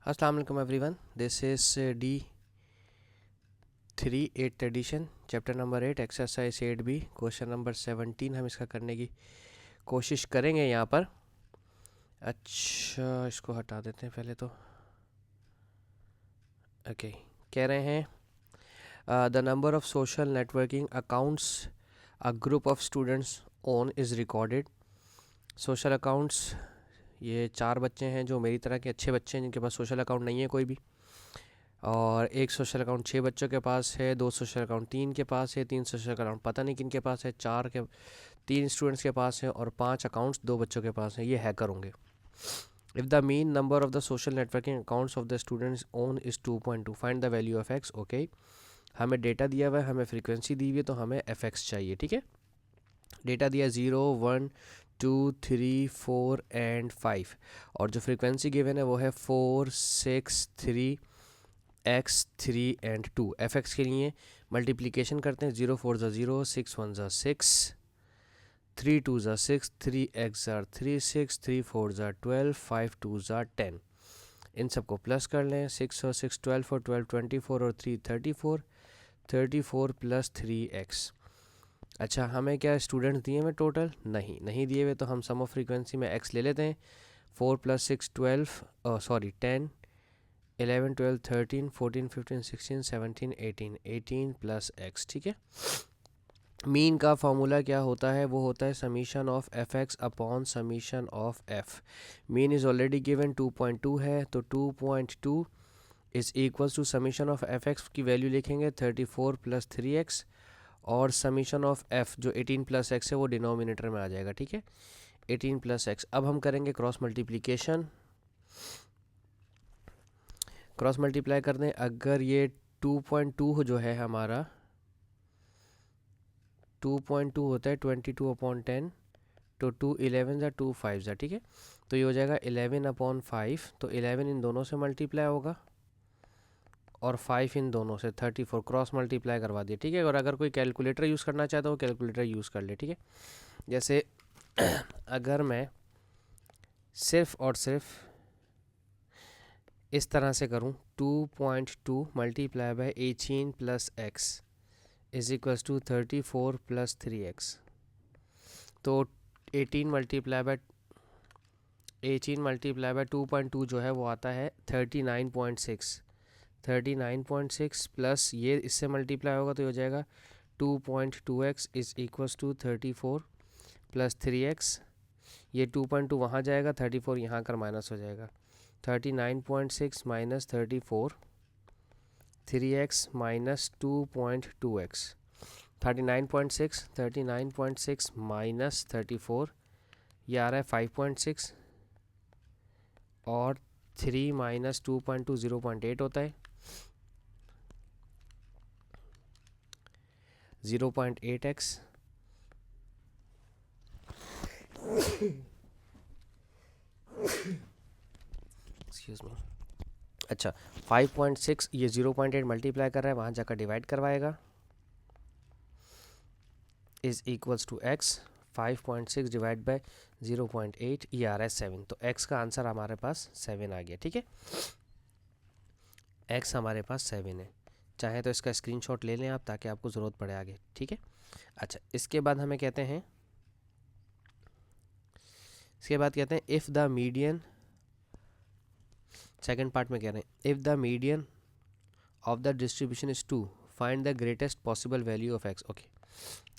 अस्सलाम वालेकुम everyone, this is D3 8th edition, chapter number 8 exercise 8B, question number 17 हम इसका करने की कोशिश करेंगे यहाँ पर। अच्छा, इसको हटा देते हैं पहले तो। ओके, कह रहे हैं the number of social networking accounts a group of students own is recorded. Social accounts, ये 4 बच्चे हैं जो मेरी तरह के अच्छे बच्चे हैं जिनके पास सोशल अकाउंट नहीं है कोई भी, और एक सोशल अकाउंट 6 बच्चों के पास है, 2 सोशल अकाउंट 3 के पास है, 3 सोशल अकाउंट पता नहीं किन के पास है, 3 स्टूडेंट्स के पास है और 5 अकाउंट्स 2 बच्चों के पास हैं। ये हैकर होंगे। If the mean number of the social networking accounts of the students own is 2.2, find the value of x. Okay, हमें डेटा दिया हुआ है, हमें फ्रीक्वेंसी दी हुई है, तो हमें एफ एक्स चाहिए। ठीक है, डेटा दिया 0 1 2 3 4 एंड 5, और जो फ्रीक्वेंसी गिवन है वो है 4 6 3 एक्स 3 एंड 2। एफ एक्स के लिए मल्टीप्लिकेशन करते हैं, 0 4 ज़ा 0, 6 1 ज़ा 6, 3 2 ज़ा 6, 3 एक्स ज़ा 3 6, 3 4 ज़ा 12, 5 2 ज़ा 10। इन सबको प्लस कर लें, 6 और 6 12 और 12 24 और 3 34, 34 प्लस 3x। अच्छा, हमें क्या स्टूडेंट्स दिए हुए टोटल? नहीं दिए हुए, तो हम सम ऑफ फ्रीक्वेंसी में x ले लेते हैं। 4 + 6 12, सॉरी 10 11 12 13 14 15 16 17 18, 18 प्लस x। ठीक है, मीन का फॉर्मूला क्या होता है? वो होता है summation of f x upon summation of f. Mean is already given 2.2 है, तो 2.2 is equals to summation of f x की वैल्यू लिखेंगे 34 प्लस 3x, और समीशन ऑफ एफ जो 18 प्लस एक्स है वो डिनोमिनेटर में आ जाएगा। ठीक है, 18 प्लस एक्स। अब हम करेंगे क्रॉस मल्टीप्लिकेशन। क्रॉस मल्टीप्लाई कर दें, अगर ये 2.2 जो है हमारा 2.2 होता है 22/10, तो 2 11 ज़ा 2 5 ज़ा। ठीक है, तो ये हो जाएगा 11/5, तो 11 इन दोनों से मल्टीप्लाई होगा और 5 इन दोनों से 34, क्रॉस मल्टीप्लाई करवा दिए। ठीक है, और अगर कोई कैलकुलेटर यूज़ करना चाहे तो वो कैलकुलेटर यूज़ कर ले। ठीक है, जैसे अगर मैं सिर्फ और सिर्फ इस तरह से करूं, 2.2 multiply by 18 plus x is equals to 34 plus 3x, तो 18 मल्टीप्लाई बाय 2.2 जो है वो आता है 39.6। 39.6 प्लस ये इससे मल्टीप्लाई होगा तो ये हो जाएगा 2.2x is equals to 34 plus 3x। ये 2.2 वहाँ जाएगा, 34 यहाँ कर माइनस हो जाएगा। 39.6 minus 34, 3x minus 2.2x। 39.6 minus 34, ये आ रहा है 5.6, और 3 माइनस 2.2 0.8 होता है, 0.8x। Excuse me. अच्छा, 5.6 ये 0.8 मल्टीप्लाई कर रहा है, वहाँ जाकर डिवाइड करवाएगा, is equals to x। 5.6 divide by 0.8, ये आ रहा है 7, तो x का आंसर हमारे पास 7 आ गया। ठीक है, x हमारे पास 7 है। चाहे तो इसका स्क्रीनशॉट ले लें आप, ताकि आपको ज़रूरत पड़े आगे। ठीक है, अच्छा, इसके बाद हमें कहते हैं, if the median, second part में कह रहे हैं if the median of the distribution is 2, find the greatest possible value of x। Okay,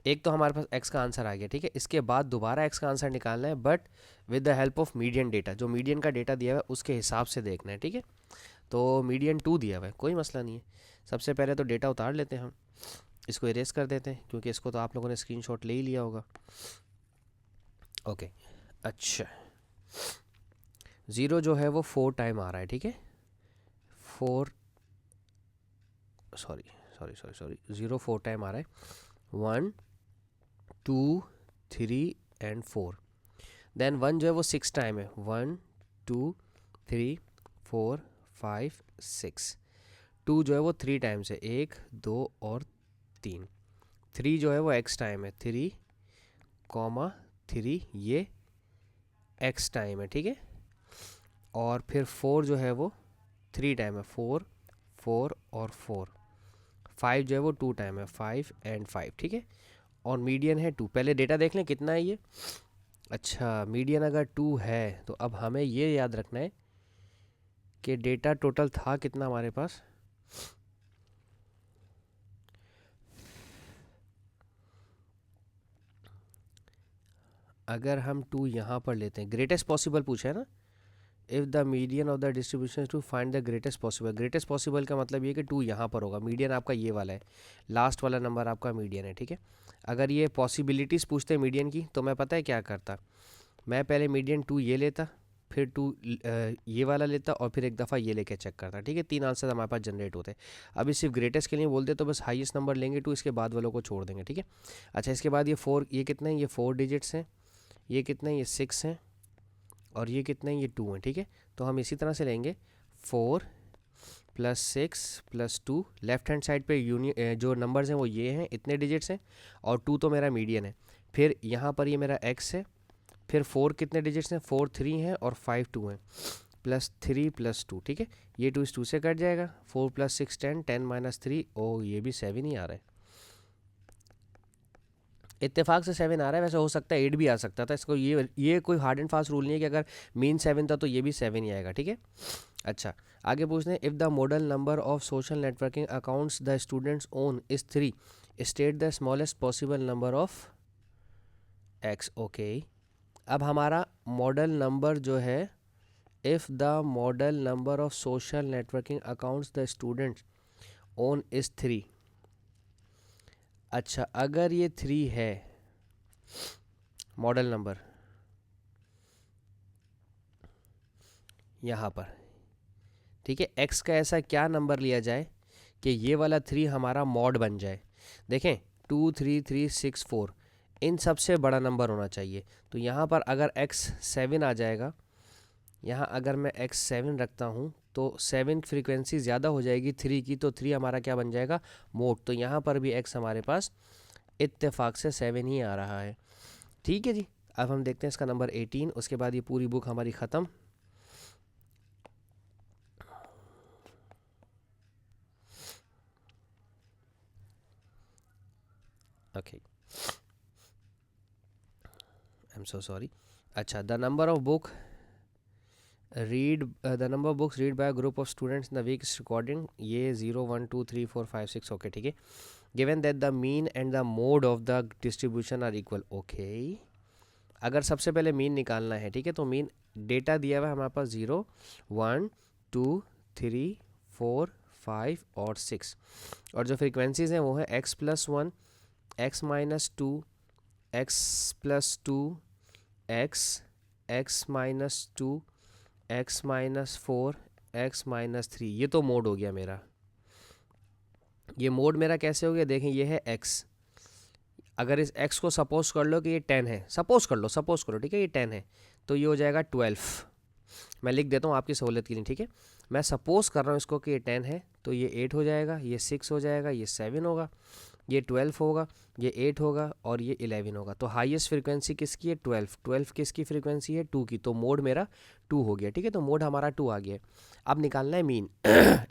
एक तो हमारे पास x का आंसर आ गया। ठीक है, इसके बाद दोबारा x का आंसर निकालना है, but with the help of median data. जो मीडियन का डेटा दिया हुआ है उसके हिसाब से देखना है। ठीक है, तो मीडियन 2 दिया हुआ है, कोई मसला नहीं है। सबसे पहले तो डेटा उतार लेते हैं हम, इसको इरेज कर देते हैं, क्योंकि इसको तो आप लोगों ने स्क्रीनशॉट ले ही लिया होगा। ओके, अच्छा, 0 जो है वो 4 टाइम आ रहा है। ठीक है, 4 सॉरी 0 4 टाइम आ रहा है, 1 2 3 एंड 4। देन 1 जो है वो 6 टाइम है, 1 2 3 4 5 6। 2 जो है वो 3 टाइम्स है, 1 2 और 3। 3 जो है वो x टाइम है, 3 3, ये x टाइम है। ठीक है, और फिर 4 जो है वो 3 टाइम है 4, 4 और 4, 5 जो है वो 2 टाइम है 5 एंड 5, ठीक है। और मीडियन है 2। पहले डेटा देख लें कितना है ये। अच्छा, मीडियन अगर 2 है तो अब हमें ये याद रखना है कि डेटा टोटल था कितना हमारे पास। अगर हम 2 यहाँ पर लेते हैं, ग्रेटेस्ट पॉसिबल पूछा है ना, if the median of the distribution to find the greatest possible. Greatest possible का मतलब ये कि 2 यहाँ पर होगा, मीडियन आपका ये वाला है, लास्ट वाला नंबर आपका मीडियन है, ठीक है। अगर ये पॉसिबिलिटीज़ पूछते मीडियन की तो मैं पता है क्या करता, मैं पहले मीडियन 2 ये लेता, फिर 2 ये वाला लेता और फिर एक दफ़ा ये लेके चेक करता, ठीक है। 3 आंसर हमारे पास जनरेट होते। अभी सिर्फ ग्रेटेस्ट के लिए बोलते तो बस हाईएस्ट नंबर लेंगे 2, इसके बाद वालों को छोड़ देंगे, ठीक है। अच्छा, इसके बाद ये 4, ये कितने हैं, ये 4 डिजिट्स हैं, ये कितने हैं, ये 6 हैं, और ये कितने हैं, ये 2 हैं, ठीक है। तो हम इसी तरह से लेंगे 4 + 6 + 2, लेफ्ट हैंड साइड पे जो नंबर्स हैं वो ये हैं, इतने डिजिट्स हैं, और 2 तो मेरा मीडियन है। फिर यहाँ पर ये मेरा x है, फिर 4 कितने डिजिट्स हैं, 4 3 हैं और 5 2 हैं, +3 + 2, ठीक है। ये 2 इस 2 से कट जाएगा, 4 + 6 10, 10 - 3, ओ ये भी 7 ही आ रहा है, इत्तेफाक से 7 आ रहा है। वैसे हो सकता है 8 भी आ सकता था, इसको ये कोई हार्ड एंड फास्ट रूल नहीं है कि अगर मीन 7 था तो ये भी 7 ही आएगा, ठीक है। अच्छा, आगे पूछते हैं, if the model number of social networking accounts the students own is 3, state the smallest possible number of x। Okay, अब हमारा मॉडल नंबर जो है, if the model number of social networking accounts the students own is 3। अच्छा, अगर ये 3 है model number यहाँ पर, ठीक है, x का ऐसा क्या नंबर लिया जाए कि ये वाला 3 हमारा मॉड बन जाए। देखें 2 3 3 6 4, इन सबसे बड़ा नंबर होना चाहिए। तो यहाँ पर अगर x 7 आ जाएगा, यहाँ अगर मैं x 7 रखता हूँ तो 7 फ्रीक्वेंसी ज़्यादा हो जाएगी 3 की, तो 3 हमारा क्या बन जाएगा, मोड। तो यहाँ पर भी x हमारे पास इत्तेफाक से 7 ही आ रहा है, ठीक है जी। अब हम देखते हैं इसका नंबर 18, उसके बाद ये पूरी बुक हमारी ख़त्म। Okay, I am so sorry. अच्छा, the number of book read the number of books read by group of students in the week is recording, ये 0 1 2 3 4 5 6, ओके, ठीक है। Given that the mean and the mode of the distribution are equal, okay. अगर सबसे पहले mean निकालना है, ठीक है, तो मीन डेटा दिया हुआ है हमारे पास 0 1 2 3 4 5 और 6, और जो फ्रीक्वेंसीज हैं वो है x+1, x-2, x+2, x, x-2, x-4, x-3। ये तो मोड हो गया मेरा। ये मोड मेरा कैसे हो गया, देखें ये है x। अगर इस x को सपोज कर लो कि ये 10 है, सपोज करो, ठीक है, ये 10 है, तो ये हो जाएगा 12। मैं लिख देता हूँ आपकी सहूलियत के लिए, ठीक है। मैं सपोज कर रहा हूँ इसको कि ये 10 है, तो ये 8 हो जाएगा, ये 6 हो जाएगा, ये 7 होगा, ये 12 होगा, ये 8 होगा और ये 11 होगा। तो हाईएस्ट फ्रीक्वेंसी किसकी है, 12। 12 किसकी फ्रीक्वेंसी है, 2 की, तो मोड मेरा 2 हो गया, ठीक है। तो मोड हमारा 2 आ गया। अब निकालना है mean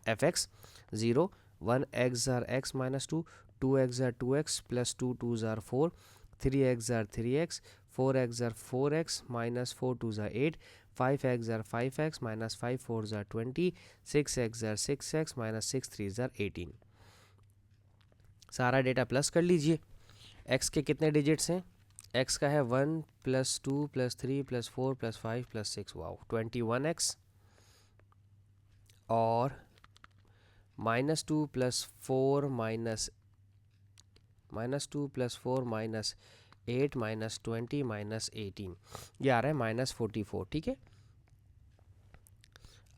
fx 0 1 x jar x-2, 2 x jar 2x + 2 2 jar 4, 3 x jar 3x, 4 x jar 4x -4 2 jar 8, 5 x jar 5x -5 4 jar 20, 6 x jar 6x -6 3 jar 18। सारा डेटा प्लस कर लीजिए। x के कितने डिजिट्स हैं, x का है 1 + 2 + 3 + 4 + 5 + 6, वाओ 21x, और -2 + 4 -2 + 4 -8 -20 -18, ये आ रहा है -44, ठीक है।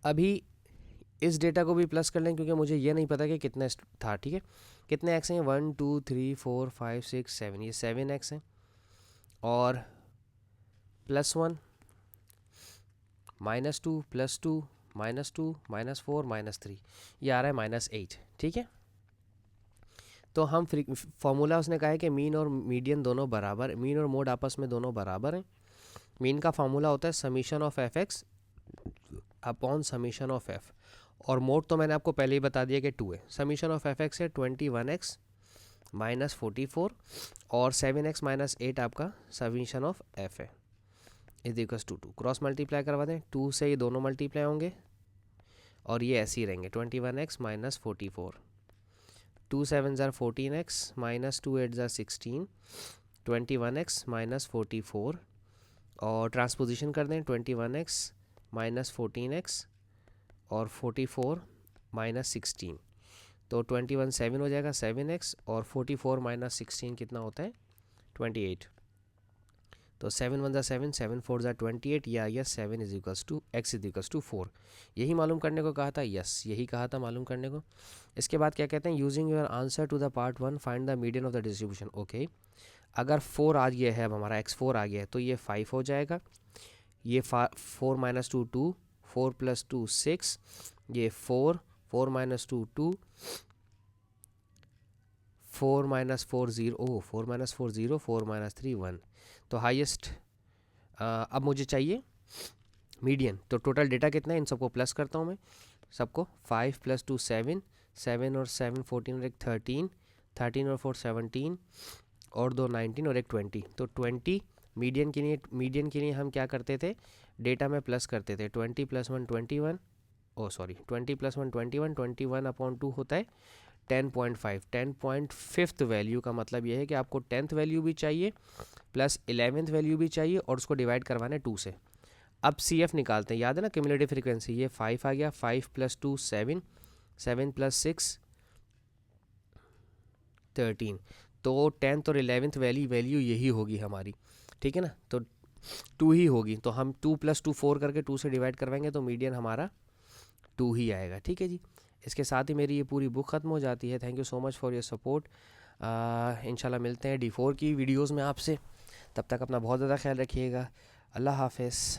अभी इस डेटा को भी प्लस कर लें क्योंकि मुझे ये नहीं पता कि कितना था, ठीक है। कितने x हैं, 1 2 3 4 5 6 7, ये 7x हैं, और +1 -2 + 2 -2 -4 -3, ये आ रहा है -8, ठीक है। तो हम फॉर्मूला उसने कहा है कि मीन और मीडियन दोनों बराबर, मीन और मोड आपस में दोनों बराबर हैं। मीन का फॉर्मूला होता है summation of fx upon summation of f, और मोड तो मैंने आपको पहले ही बता दिया कि 2 है। समीशन ऑफ एफ एक्स है 21x माइनस 44 और 7x माइनस 8 आपका समीशन ऑफ एफ है is equals to 2। Cross multiply करवा दें, 2 से ये दोनों मल्टीप्लाई होंगे और ये ऐसे ही रहेंगे 21x माइनस 44, 2 7 ज़ार 14x माइनस 2 8 ज़ार 16, 21x माइनस 44 और ट्रांसपोजिशन कर दें 21x माइनस 14x और 44 माइनस 16, तो 21 7 हो जाएगा 7x और 44 माइनस 16 कितना होता है 28। तो 7 1 ज़ा 7, 7 4 ज़ा 28, या yes 7 is equals to x is equals to 4। यही मालूम करने को कहा था, यस यही कहा था मालूम करने को। इसके बाद क्या कहते हैं, using your answer to the part 1 find the median of the distribution. Okay, अगर 4 आ गया है, अब हमारा x4 आ गया है तो ये 5 हो जाएगा, ये 4 माइनस 2 2, 4 प्लस 2 6, ये 4, 4 माइनस 2 2, 4 माइनस 4 0, 4 माइनस 4 0, 4 माइनस 3 1। तो हाईएस्ट अब मुझे चाहिए मीडियन। तो टोटल डेटा कितना है, इन सबको प्लस करता हूँ मैं सबको। 5 प्लस 2 7, 7 और 7 14 और एक 13, 13 और 4 17 और 2 19 और एक 20। तो 20 मीडियन के लिए हम क्या करते थे, डेटा में प्लस करते थे। 20 प्लस 1 21, ओ सॉरी 20 प्लस 1 21, 21 अपॉन 2 होता है 10.5। 10.5 वैल्यू का मतलब ये है कि आपको 10th वैल्यू भी चाहिए प्लस 11th वैल्यू भी चाहिए और उसको डिवाइड करवाना है 2 से। अब सी एफ निकालते हैं, याद है ना क्यूमुलेटिव फ्रीक्वेंसी, ये 5 आ गया, 5 प्लस 2 7, 7 प्लस 6 13। तो 10th और 11th वैल्यू यही होगी हमारी, ठीक है ना। तो 2 ही होगी, तो हम 2 प्लस 2 4 करके 2 से डिवाइड करवाएंगे तो मीडियन हमारा 2 ही आएगा, ठीक है जी। इसके साथ ही मेरी ये पूरी बुक ख़त्म हो जाती है। Thank you so much for your support. इंशाल्लाह मिलते हैं D4 की वीडियोस में आपसे, तब तक अपना बहुत ज़्यादा ख्याल रखिएगा। अल्लाह हाफ़िज़।